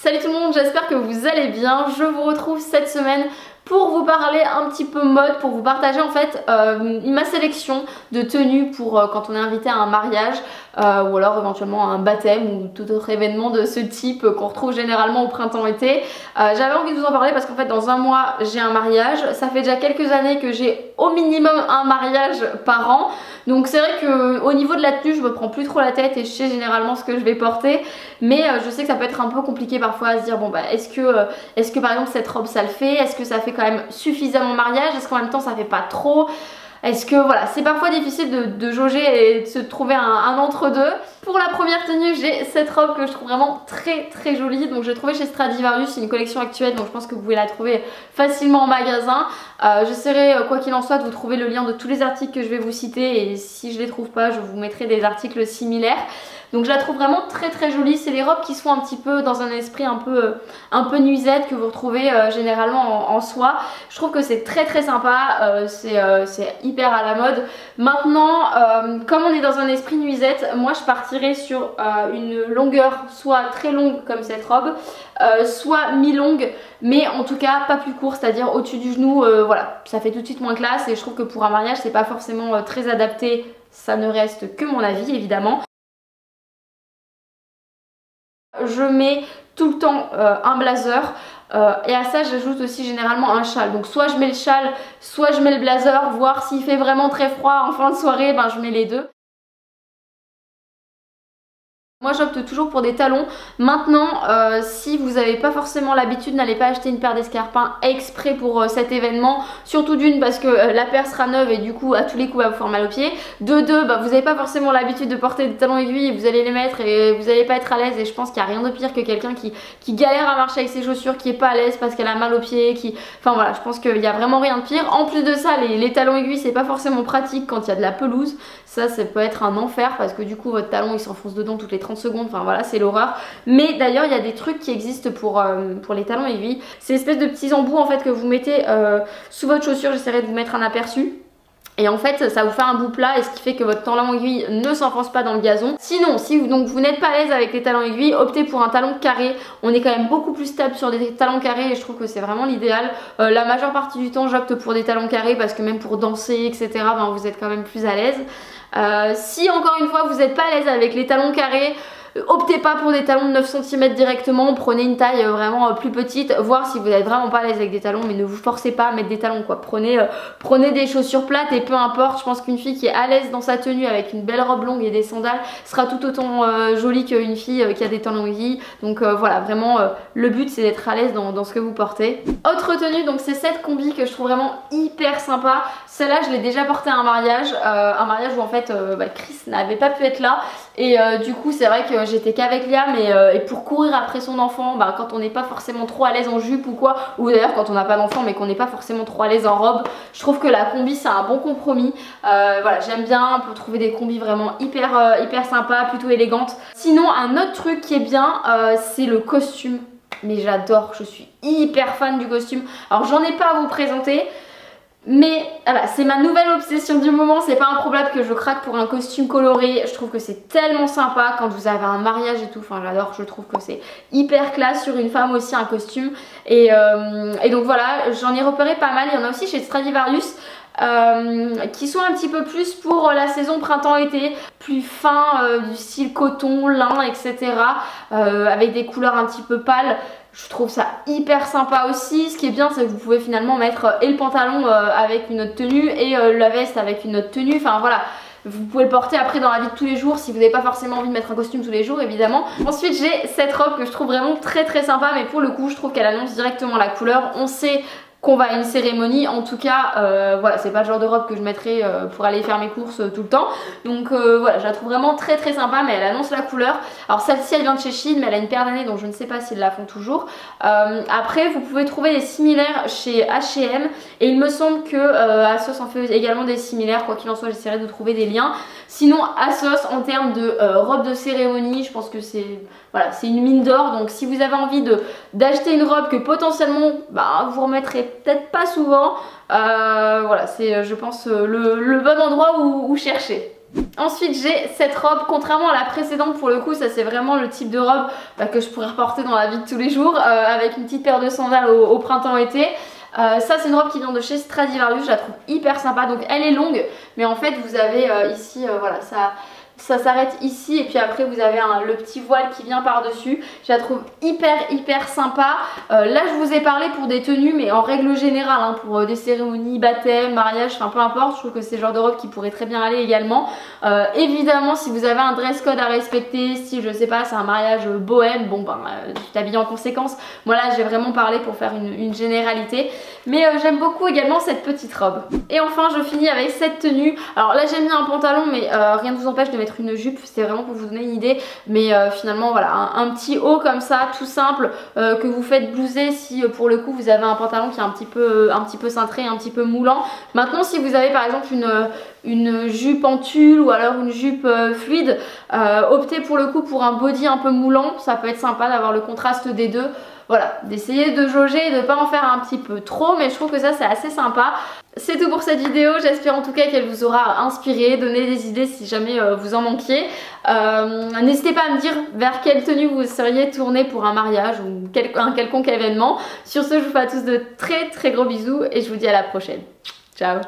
Salut tout le monde, j'espère que vous allez bien. Je vous retrouve cette semaine pour vous parler un petit peu mode, pour vous partager en fait ma sélection de tenues pour quand on est invité à un mariage ou alors éventuellement à un baptême ou tout autre événement de ce type qu'on retrouve généralement au printemps-été. J'avais envie de vous en parler parce qu'en fait dans un mois j'ai un mariage. Ça fait déjà quelques années que j'ai au minimum un mariage par an. Donc c'est vrai que au niveau de la tenue je me prends plus trop la tête et je sais généralement ce que je vais porter. Mais je sais que ça peut être un peu compliqué parfois à se dire bon bah est-ce que par exemple cette robe ça le fait? Est-ce que ça fait quand même suffisamment mariage? Est-ce qu'en même temps ça fait pas trop? Est-ce que voilà, c'est parfois difficile de jauger et de se trouver un entre-deux. Pour la première tenue, j'ai cette robe que je trouve vraiment très jolie. Donc j'ai trouvé chez Stradivarius, c'est une collection actuelle, donc je pense que vous pouvez la trouver facilement en magasin. J'essaierai quoi qu'il en soit de vous trouver le lien de tous les articles que je vais vous citer et si je les trouve pas, je vous mettrai des articles similaires. Donc je la trouve vraiment très jolie. C'est les robes qui sont un petit peu dans un esprit un peu nuisette que vous retrouvez généralement en soie. Je trouve que c'est très sympa, c'est hyper à la mode. Maintenant, comme on est dans un esprit nuisette, moi je partirais sur une longueur soit très longue comme cette robe, soit mi-longue, mais en tout cas pas plus court, c'est-à-dire au-dessus du genou. Voilà, ça fait tout de suite moins classe et je trouve que pour un mariage c'est pas forcément très adapté. Ça ne reste que mon avis évidemment. Je mets tout le temps un blazer et à ça j'ajoute aussi généralement un châle. Donc soit je mets le châle, soit je mets le blazer, voire s'il fait vraiment très froid en fin de soirée, ben je mets les deux. Moi j'opte toujours pour des talons. Maintenant si vous n'avez pas forcément l'habitude, n'allez pas acheter une paire d'escarpins exprès pour cet événement. Surtout d'une parce que la paire sera neuve et du coup à tous les coups elle va vous faire mal aux pieds. De deux, bah, vous n'avez pas forcément l'habitude de porter des talons aiguilles et vous allez les mettre et vous n'allez pas être à l'aise. Et je pense qu'il n'y a rien de pire que quelqu'un qui galère à marcher avec ses chaussures, qui est pas à l'aise parce qu'elle a mal aux pieds, Enfin voilà, je pense qu'il n'y a vraiment rien de pire. En plus de ça, les talons aiguilles c'est pas forcément pratique quand il y a de la pelouse. Ça peut être un enfer parce que du coup votre talon il s'enfonce dedans toutes les 30 secondes, enfin voilà c'est l'horreur. Mais d'ailleurs il y a des trucs qui existent pour les talons aiguilles. C'est une espèce de petits embouts en fait que vous mettez sous votre chaussure. J'essaierai de vous mettre un aperçu. Et en fait ça vous fait un bout plat et ce qui fait que votre talon aiguille ne s'enfonce pas dans le gazon. Sinon si vous n'êtes pas à l'aise avec les talons aiguilles, optez pour un talon carré. On est quand même beaucoup plus stable sur des talons carrés et je trouve que c'est vraiment l'idéal. La majeure partie du temps j'opte pour des talons carrés parce que même pour danser etc ben, vous êtes quand même plus à l'aise. Si encore une fois vous n'êtes pas à l'aise avec les talons carrés, optez pas pour des talons de 9 cm directement, prenez une taille vraiment plus petite, voir si vous n'êtes vraiment pas à l'aise avec des talons, mais ne vous forcez pas à mettre des talons quoi. Prenez des chaussures plates et peu importe, je pense qu'une fille qui est à l'aise dans sa tenue avec une belle robe longue et des sandales sera tout autant jolie qu'une fille qui a des talons aiguilles. Donc voilà, vraiment le but c'est d'être à l'aise dans ce que vous portez. Autre tenue, donc c'est cette combi que je trouve vraiment hyper sympa. Celle-là je l'ai déjà portée à un mariage où en fait Chris n'avait pas pu être là et du coup c'est vrai que j'étais qu'avec Liam et pour courir après son enfant, quand on n'est pas forcément trop à l'aise en jupe ou quoi, ou d'ailleurs quand on n'a pas d'enfant mais qu'on n'est pas forcément trop à l'aise en robe, je trouve que la combi c'est un bon compromis. Voilà, j'aime bien pour trouver des combis vraiment hyper sympa, plutôt élégantes. Sinon un autre truc qui est bien c'est le costume, mais j'adore, je suis hyper fan du costume. Alors j'en ai pas à vous présenter, mais voilà, c'est ma nouvelle obsession du moment. C'est pas improbable que je craque pour un costume coloré. Je trouve que c'est tellement sympa quand vous avez un mariage et tout. Enfin j'adore, je trouve que c'est hyper classe sur une femme aussi un costume. Et donc voilà, j'en ai repéré pas mal. Il y en a aussi chez Stradivarius qui sont un petit peu plus pour la saison printemps-été, plus fin, du style coton, lin, etc. Avec des couleurs un petit peu pâles. Je trouve ça hyper sympa aussi. Ce qui est bien c'est que vous pouvez finalement mettre et le pantalon avec une autre tenue et la veste avec une autre tenue. Enfin voilà, vous pouvez le porter après dans la vie de tous les jours si vous n'avez pas forcément envie de mettre un costume tous les jours évidemment. Ensuite j'ai cette robe que je trouve vraiment très sympa, mais pour le coup je trouve qu'elle annonce directement la couleur. On sait qu'on va à une cérémonie, en tout cas voilà, c'est pas le genre de robe que je mettrais pour aller faire mes courses tout le temps. Donc voilà, je la trouve vraiment très sympa, mais elle annonce la couleur. Alors celle-ci elle vient de chez Shein, mais elle a une paire d'années donc je ne sais pas s'ils la font toujours. Après vous pouvez trouver des similaires chez H&M et il me semble que ASOS en fait également des similaires. Quoi qu'il en soit j'essaierai de trouver des liens. Sinon ASOS en termes de robe de cérémonie, je pense que c'est voilà, c'est une mine d'or. Donc si vous avez envie d'acheter une robe que potentiellement vous remettrez peut-être pas souvent, voilà, c'est je pense le bon endroit où chercher. Ensuite j'ai cette robe, contrairement à la précédente pour le coup, ça c'est vraiment le type de robe que je pourrais reporter dans la vie de tous les jours avec une petite paire de sandales au printemps-été. Ça c'est une robe qui vient de chez Stradivarius, je la trouve hyper sympa, donc elle est longue mais en fait vous avez ici voilà ça s'arrête ici et puis après vous avez le petit voile qui vient par dessus. Je la trouve hyper sympa. Là je vous ai parlé pour des tenues mais en règle générale hein, pour des cérémonies, baptême, mariage, enfin peu importe, je trouve que c'est le genre de robe qui pourrait très bien aller également. Évidemment si vous avez un dress code à respecter, si je sais pas c'est un mariage bohème, bon ben tu t'habilles en conséquence. Moi là j'ai vraiment parlé pour faire une généralité, mais j'aime beaucoup également cette petite robe. Et enfin je finis avec cette tenue. Alors là j'ai mis un pantalon mais rien ne vous empêche de mettre une jupe, c'était vraiment pour vous donner une idée, mais finalement voilà un petit haut comme ça tout simple que vous faites blouser si pour le coup vous avez un pantalon qui est un petit peu cintré, un petit peu moulant. Maintenant si vous avez par exemple une jupe en tulle ou alors une jupe fluide, optez pour le coup pour un body un peu moulant, ça peut être sympa d'avoir le contraste des deux. Voilà, d'essayer de jauger et de ne pas en faire un petit peu trop, mais je trouve que ça c'est assez sympa. C'est tout pour cette vidéo, j'espère en tout cas qu'elle vous aura inspiré, donné des idées si jamais vous en manquiez. N'hésitez pas à me dire vers quelle tenue vous seriez tourné pour un mariage ou un quelconque événement. Sur ce, je vous fais à tous de très gros bisous et je vous dis à la prochaine. Ciao.